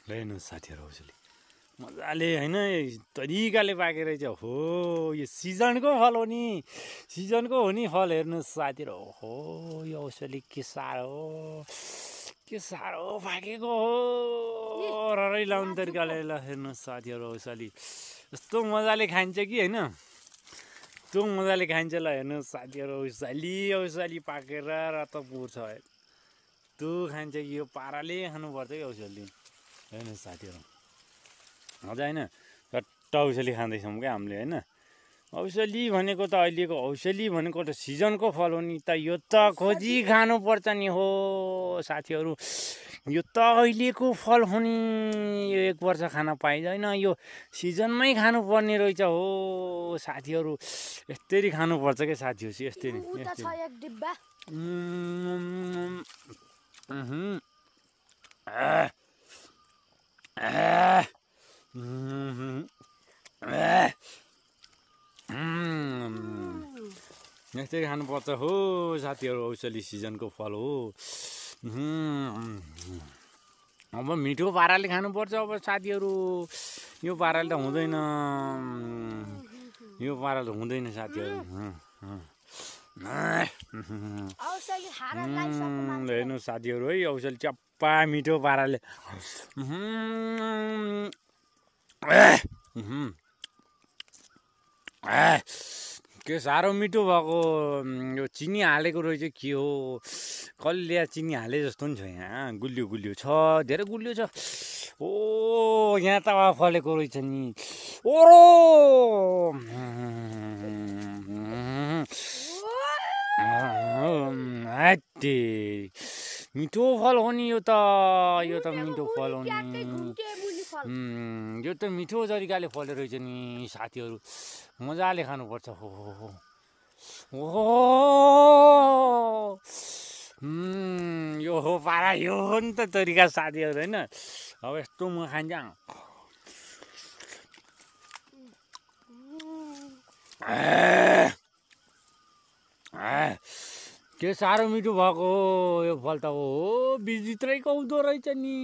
हेर्नु साथीहरू औसली मजाले होइन तरिकाले पाकेको रहेछ हो यो सिजनको फल हो नि सिजनको हो नि फल हेर्नु साथीहरू हो यो औसली के साह्रो पाकेको हो ररै लाउने तरिकाले ल हेर्नु साथीहरू औसली यस्तो मजाले खान्छ कि होइन यस्तो मजाले खान्छ ल हेर्नु साथीहरू औसली पाकेर रत पुर्छ त्यो खान्छ कि यो पाराले खानुपर्छ कि औसली हेर्नु साथीहरू मजा होइन चट्ट औसली खाँदैछौँ क्या हामीले होइन औसली भनेको त अहिलेको औसली भनेको त सिजनको फल हो नि त यो त खोजी खानुपर्छ नि हो साथीहरू यो त अहिलेको फल हो नि यो 1 वर्ष खान पाइँदैन यो सिजनमै खानुपर्ने रहेछ हो साथीहरू यस्तरी खानुपर्छ क्या साथीहरू यस्तरी यस्तै खानुपर्छ हो साथीहरू औसली सिजनको फल हो अब मिठो पाराले खानुपर्छ अब साथीहरू यो पाराले त हुँदैन यो पाराले हुँदैन साथीहरू हेर्नु साथीहरू है औसली चप्पा मिठो पाराले के साह्रो मिठो भएको यो चिनी हालेको रहेछ के हो कलिया चिनी हाले जस्तो नि छ यहाँ गुलियो छ धेरै गुलियो छ ओ यहाँ त फलेको रहेछ नि ओरो मिठो फल हो नि यो त मिठो फल हो नि यो त मिठो तरिकाले फलेको रहेछ नि साथीहरू मजाले खानुपर्छ हो यो हो पारा यो हो नि त तरिका साथीहरू होइन अब यस्तो म खान्छ के साह्रो मिठो भएको हो यो फल त हो बिचभित्रै कौदो रहेछ नि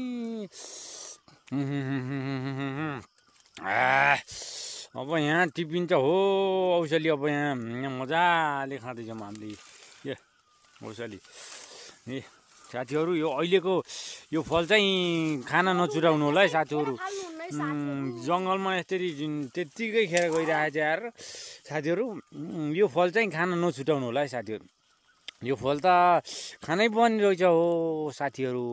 अब यहाँ टिपिन्छ हो औसली अब यहाँ मजाले खाँदैछौँ हामीले ए औसली ए साथीहरू यो अहिलेको यो फल चाहिँ खाना नछुटाउनु होला है साथीहरू जङ्गलमा यसरी त्यत्तिकै खेर गइरहेको छ यार साथीहरू यो फल चाहिँ खाना नछुटाउनु होला है साथीहरू यो फल त खानै पर्ने रहेछ हो साथीहरू